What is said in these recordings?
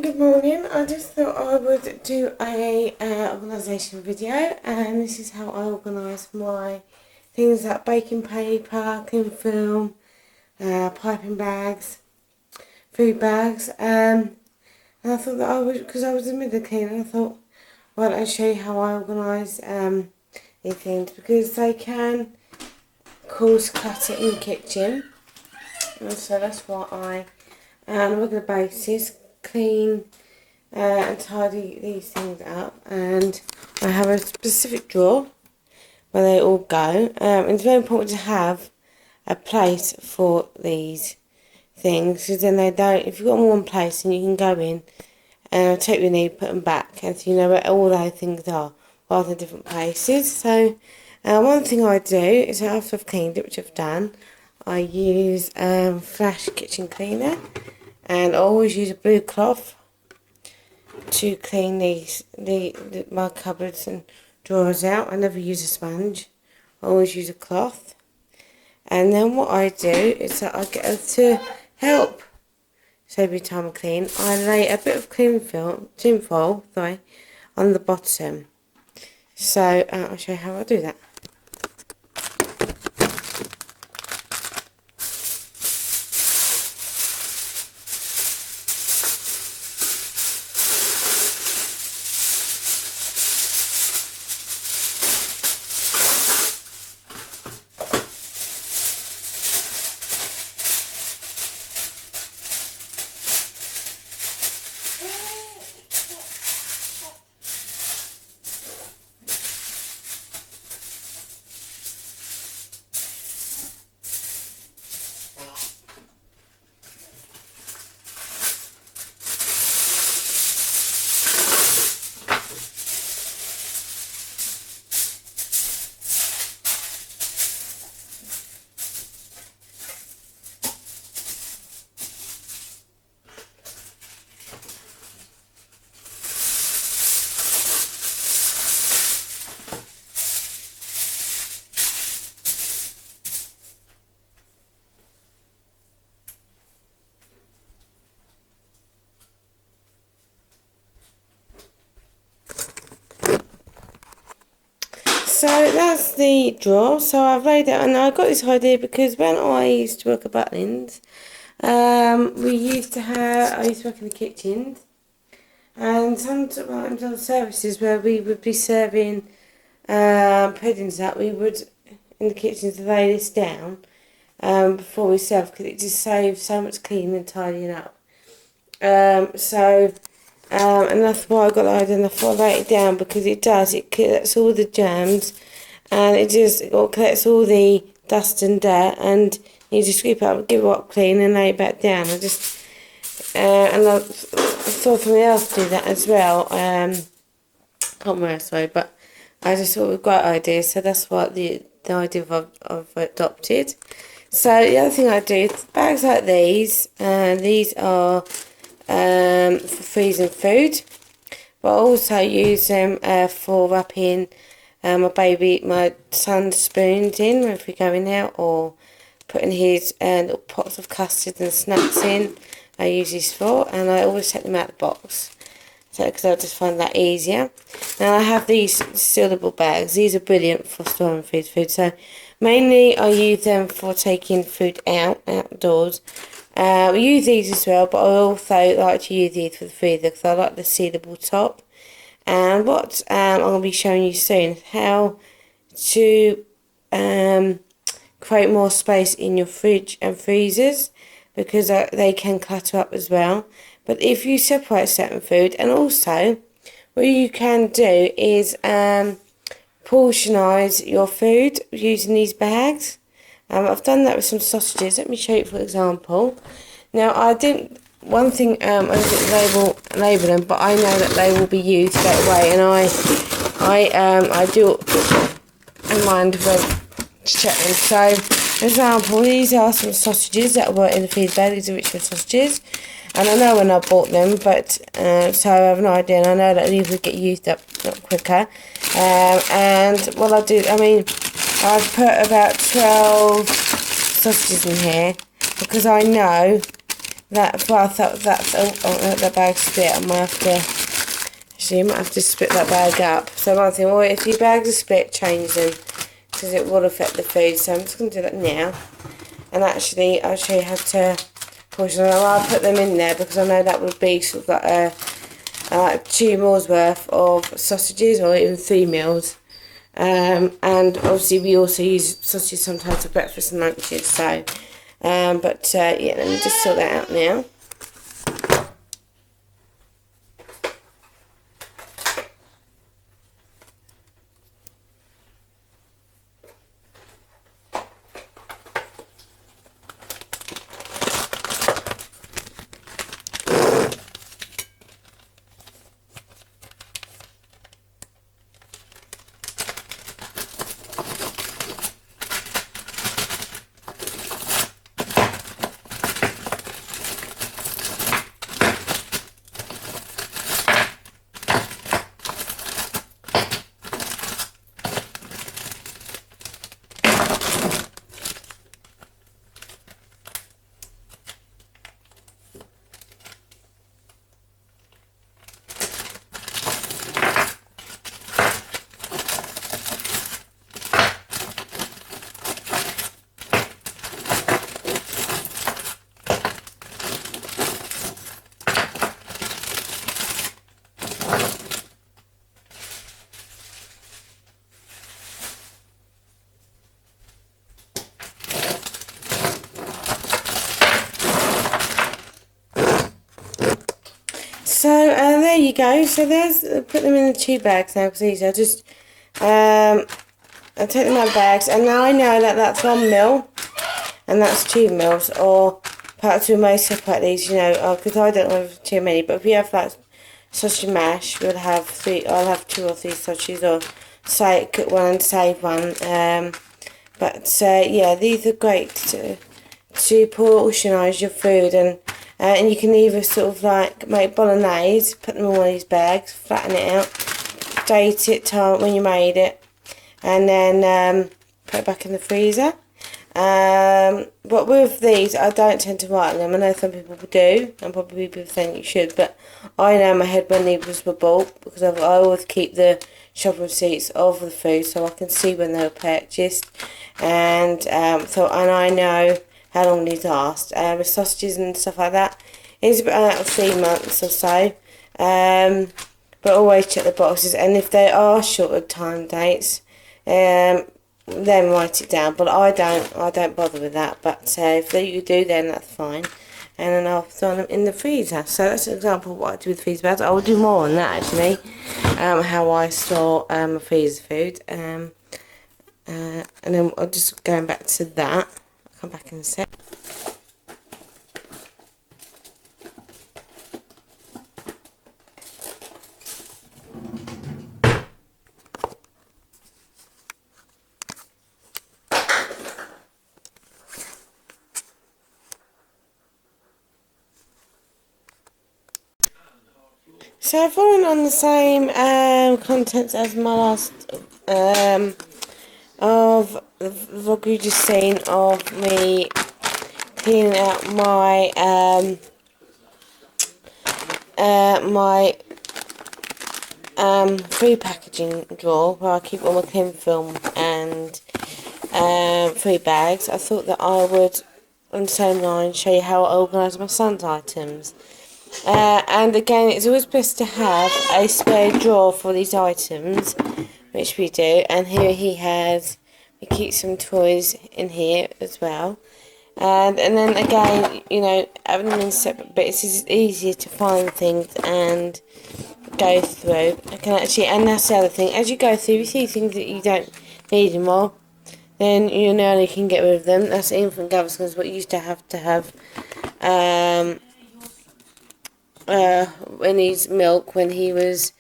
Good morning. I just thought I would do a organisation video, and this is how I organise my things like baking paper, Clingfilm, piping bags, food bags, and I thought that I would, because I was in the middle of cleaning, I thought, why don't I show you how I organise these things, because they can cause clutter in the kitchen, and so that's why I, on a regular basis, clean and tidy these things up. And I have a specific drawer where they all go, and it's very important to have a place for these things, because then they don't, if you've got them in one place, then you can go in and take what you need, put them back, and so you know where all those things are rather than different places. So one thing I do is, after I've cleaned it, which I've done, I use Flash kitchen cleaner, and I always use a blue cloth to clean my cupboards and drawers out. I never use a sponge. I always use a cloth. And then what I do is that I get her to help save me time and clean. I lay a bit of tinfoil on the bottom. So I'll show you how I do that. So that's the drawer. So I've laid it, and I got this idea because when I used to work at Butlins, I used to work in the kitchens, and sometimes on services where we would be serving puddings, that we would, in the kitchens, lay this down before we serve, because it just saves so much cleaning and tidying up. And that's why I got the idea, and I thought I'd lay it down, because it collects all the germs, and it collects all the dust and dirt, and you just sweep it up, give it up clean, and lay it back down. I saw somebody else do that as well. Can't remember else, but I just thought it was a great idea, so that's what the idea I've adopted. So the other thing I do is bags like these, and these are for freezing food, but I also use them for wrapping my son's spoons in if we're going out, or putting his little pots of custard and snacks in. I use these for, and I always take them out of the box, so because I just find that easier. Now I have these sealable bags. These are brilliant for storing food. So mainly I use them for taking food outdoors. We use these as well, but I also like to use these for the freezer, because I like the sealable top. And what I'm going to be showing you soon is how to create more space in your fridge and freezers, because they can clutter up as well. But if you separate certain food, and also what you can do is portionise your food using these bags. I've done that with some sausages. Let me show you, for example. Now, I didn't label them, but I know that they will be used straight away, and I do in mind when to check them. So, for example, these are some sausages that were in the feed bag. These are Richmond sausages, and I know when I bought them, but so I have no idea, and I know that these would get used up a lot quicker. And what I do, I've put about 12 sausages in here, because I know that, I thought that's that bag split. I might have to, actually, you might have to split that bag up. So I'm thinking, well, if your bags are split, change them, because it will affect the food. So I'm just going to do that now. And actually, I'll show you how to portion them. I'll put them in there, because I know that would be sort of like 2 meals worth of sausages, or even 3 meals. And obviously we also use sausages sometimes for breakfast and lunches, so yeah, let me just sort that out now. So there you go. So there's, put them in the 2 bags now, because easy. I'll take them out of bags, and now I know that that's 1 meal and that's 2 meals, or perhaps we may separate these, you know, because I don't have too many. But if we have like sausage mash, we'll have 3. I'll have 2 or 3 sausages, or say cook one and save one. Yeah, these are great to portionise your food, and you can either sort of like make bolognese, put them in one of these bags, flatten it out, date it time when you made it, and then put it back in the freezer. But with these, I don't tend to write them. I know some people do, and probably people think you should, but I know in my head when these were bought, because I always keep the shop receipts of the food so I can see when they were purchased, and I know how long these last. With sausages and stuff like that, it's about 3 months or so. But always check the boxes, and if they are short of time dates, then write it down. But I don't bother with that. But if you do, then that's fine. And then I'll throw them in the freezer. So that's an example of what I do with freezer bags. I will do more on that actually. How I store my freezer food. And then I'll just going back to that. I'll come back in a sec. So I've fallen on the same contents as my last of the vlog you just seen of me cleaning out my food packaging drawer where I keep all my Clingfilm and food bags. I thought that I would, on the same line, show you how I organise my son's items. And again, it's always best to have a spare drawer for these items, which we do. And here we keep some toys in here as well. And then again, you know, having them in separate bits is easier to find things and go through. I can actually, and that's the other thing, as you go through, you see things that you don't need anymore, then you know you can get rid of them. That's infant Gaviscon's what you used to have when he's milk when he was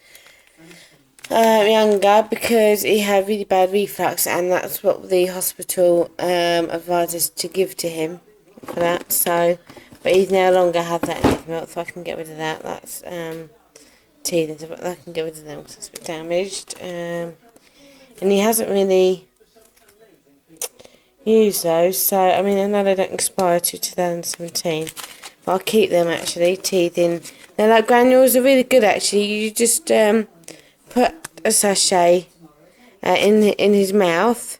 younger, because he had really bad reflux, and that's what the hospital advised us to give to him for that. So, but he's no longer had that in his milk, so I can get rid of that. That's teething, but I can get rid of them because it's a bit damaged. And he hasn't really used those, so I mean I know they don't expire to 2017. But I'll keep them actually, teething. They're like granules, they're really good actually. You just put a sachet in his mouth,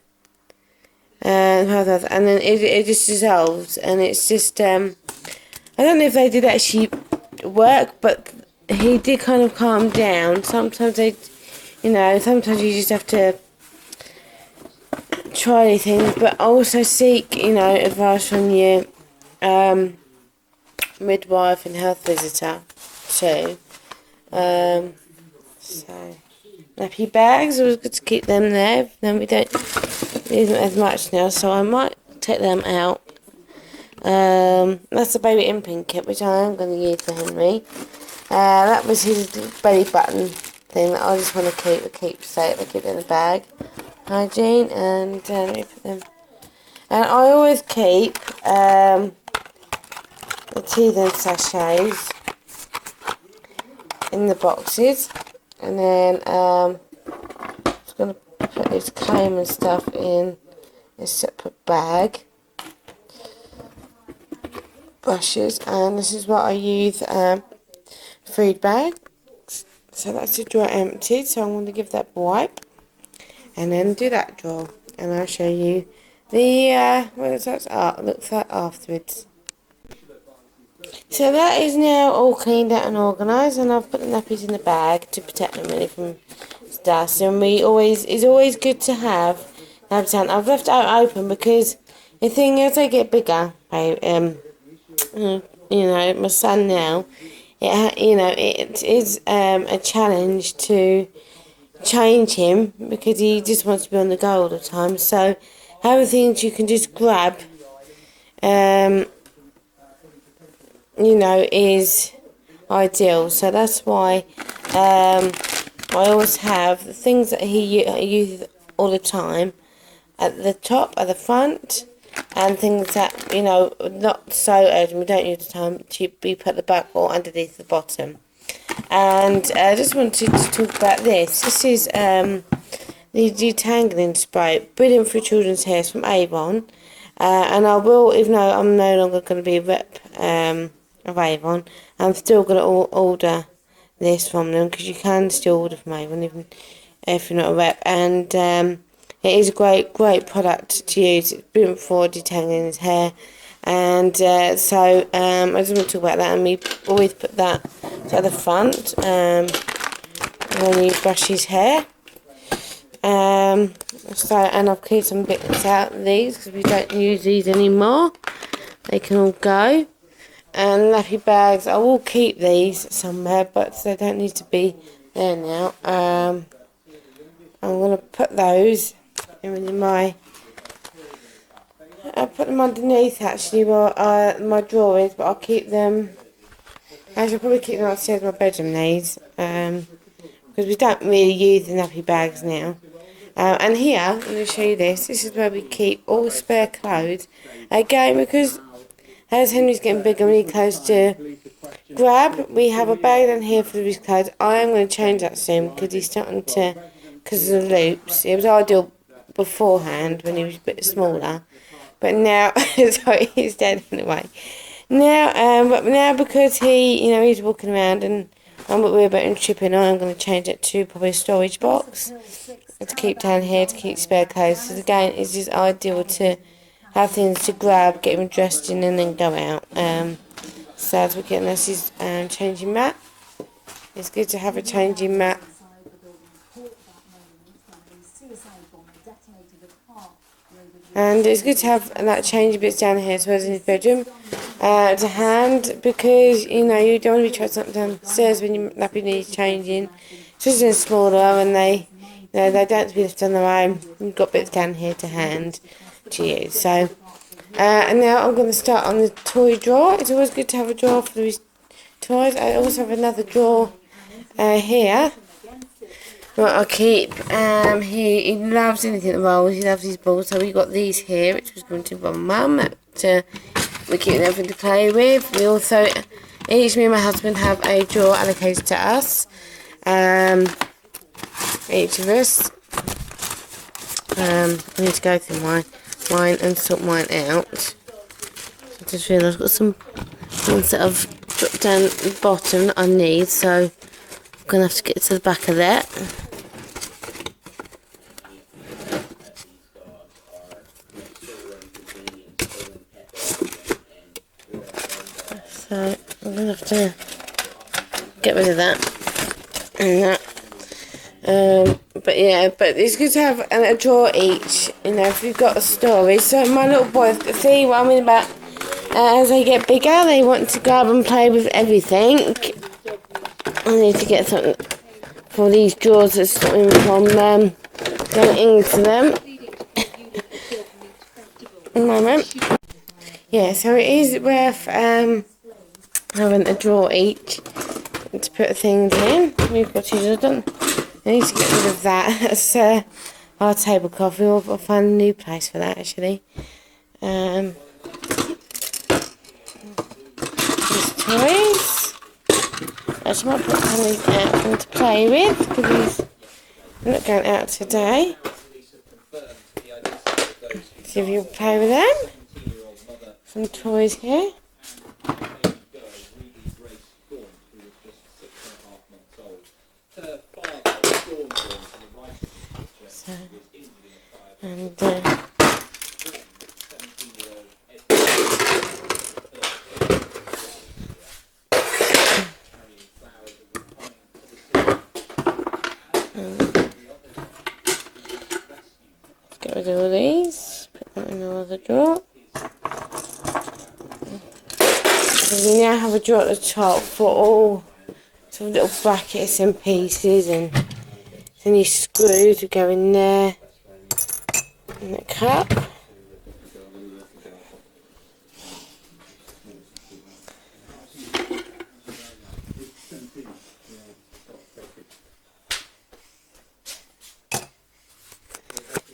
and then it just dissolves, and it's just I don't know if they did actually work, but he did kind of calm down. Sometimes sometimes you just have to try anything, but also seek, advice from your midwife and health visitor too. So nappy bags, it was good to keep them there. Then we don't use them as much now, so I might take them out. That's the baby imping kit, which I am going to use for Henry. That was his belly button thing that I just want to keep. I keep it in the bag. Hygiene, and let me put them. And I always keep the teething sachets in the boxes, and then I'm just going to put his comb and stuff in a separate bag. Brushes, and this is what I use, food bag. So that's the drawer emptied, so I'm going to give that a wipe and then do that drawer, and I'll show you the what that art looks like afterwards. So that is now all cleaned out and organised, and I've put the nappies in the bag to protect them really from dust. And it's always good to have nappies on. I've left it open because the thing is, they get bigger. My son now, it is a challenge to change him because he just wants to be on the go all the time. So having things you can just grab, is ideal. So that's why I always have the things that he uses all the time at the top, at the front, and things that, not so urgent, we don't use the time to be put at the back or underneath the bottom. And I just wanted to talk about this. This is the detangling spray, brilliant for children's hair. It's from Avon. And I will, even though I'm no longer going to be a rep of Avon, I'm still going to order this from them, because you can still order from Avon even if you're not a rep. And it is a great product to use. It's brilliant for detangling his hair. And I just want to talk about that, and we always put that at the front when you brush his hair. And I've cleared some bits out of these because we don't use these anymore. They can all go. And nappy bags, I will keep these somewhere, but they don't need to be there now. I'm going to put those in I'll put them underneath actually where my drawer is, but I'll keep them. Actually, I'll probably keep them upstairs in my bedroom, these, because we don't really use the nappy bags now. And here, I'm going to show you this. This is where we keep all spare clothes. Again, because as Henry's getting bigger, we need clothes to grab. We have a bag down here for his clothes. I am going to change that soon because he's starting to, because of the loops. It was ideal beforehand when he was a bit smaller. But now, sorry, he's dead anyway. But now because he's walking around and I'm worried about him tripping, I'm going to change it to probably a storage box to keep down here, to keep spare clothes. Because again, it's just ideal to have things to grab, get him dressed in, and then go out. So as we're getting this is changing mat. It's good to have a changing mat. And it's good to have that changing bits down here as well as in his bedroom to hand, because you don't want to be trying something downstairs when your nappy needs changing, especially in smaller, and they don't have to be left on their own. You've got bits down here to hand to use. So and now I'm going to start on the toy drawer. It's always good to have a drawer for these toys. I also have another drawer here. Right, I'll keep, he loves anything that rolls, he loves his balls, so we got these here, which was given to my mum, we keep everything to play with. We also, me and my husband have a drawer allocated to us, each of us. I need to go through mine and sort mine out. I just realised I've got some things that I've put down at the bottom that I need, so I'm going to have to get to the back of that. So I'm going to have to get rid of that and that. But yeah, but it's good to have a drawer each, you know, if you've got a story. So my little boys, see what I mean about, as they get bigger, they want to grab and play with everything. I need to get something for these drawers that stop me from going into them. A moment. Yeah, so it is worth having a drawer each to put things in. We've got to done. I need to get rid of that. That's our tablecloth. We'll find a new place for that actually. These toys. I just might put something out for them to play with because I'm not going out today. See if you'll play with them. Some toys here. So, and get rid of all these, put them in another drawer. So we now have a drawer at the top for all sort of little brackets and pieces, and then your screws will go in there, and the cup.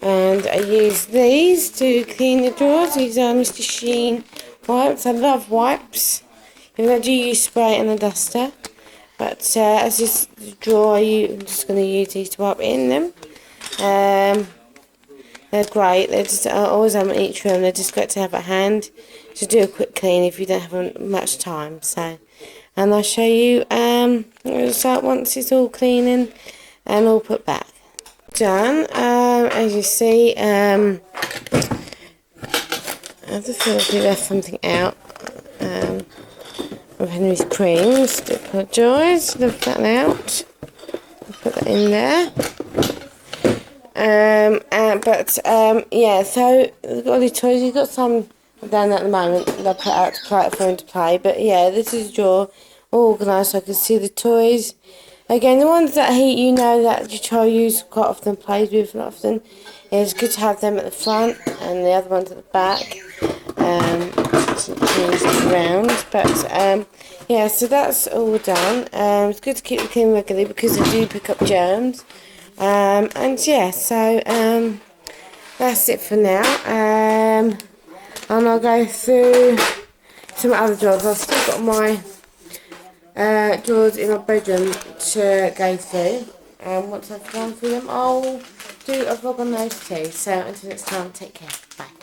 And I use these to clean the drawers. These are Mr. Sheen wipes. I love wipes. Even though I do use spray and a duster. But as this drawer, I'm just going to use these to wipe in them. They're great. They're just, I always have them in each room. They're just great to have at hand to do a quick clean if you don't have much time. So, and I'll show you so once it's all cleaning and all put back. Done. As you see, I just feel like we left something out of Henry's creams. Do apologise. Left that out. I'll put that in there. Yeah. So we've got all these toys. You've got some down at the moment that I put out to play for him to play. But yeah, this is a drawer all organised so I can see the toys. Again, the ones that you know that your child uses quite often, plays with quite often, it's good to have them at the front and the other ones at the back. Around, but yeah, so that's all done. It's good to keep it clean regularly because they do pick up germs. And yeah, so that's it for now. And I'll go through some other drawers. I've still got my drawers in my bedroom to go through, and once I've gone through them I'll do a vlog on those too. So until next time, take care, bye.